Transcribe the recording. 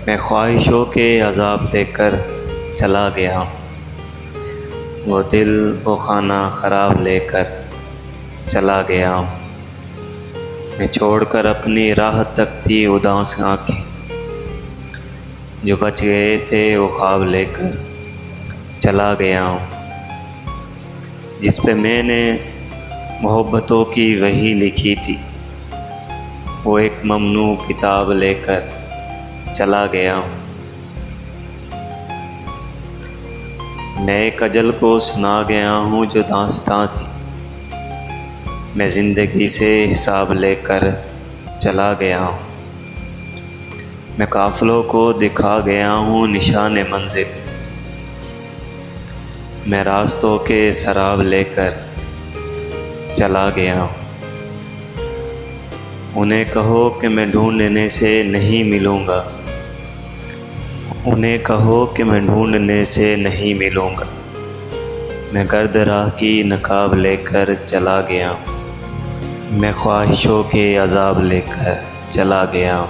میں خواہشوں کے عذاب دے کر چلا گیا، وہ دل وہ خانہ خراب لے کر چلا گیا۔ میں چھوڑ کر اپنی راہ تکتی اداس آنکھیں، جو بچ گئے تھے وہ خواب لے کر چلا گیا۔ جس پہ میں نے محبتوں کی وحی لکھی تھی، وہ ایک ممنوع کتاب لے کر چلا گیا۔ میں ایک اجل کو سنا گیا ہوں جو داستاں تھی، میں زندگی سے حساب لے کر چلا گیا۔ میں قافلوں کو دکھا گیا ہوں نشان منزل، میں راستوں کے سراب لے کر چلا گیا۔ انہیں کہو کہ میں ڈھونڈنے سے نہیں ملوں گا، انہیں کہو کہ میں ڈھونڈنے سے نہیں ملوں گا، میں گرد راہ کی نقاب لے کر چلا گیا، میں خواہشوں کے عذاب لے کر چلا گیا۔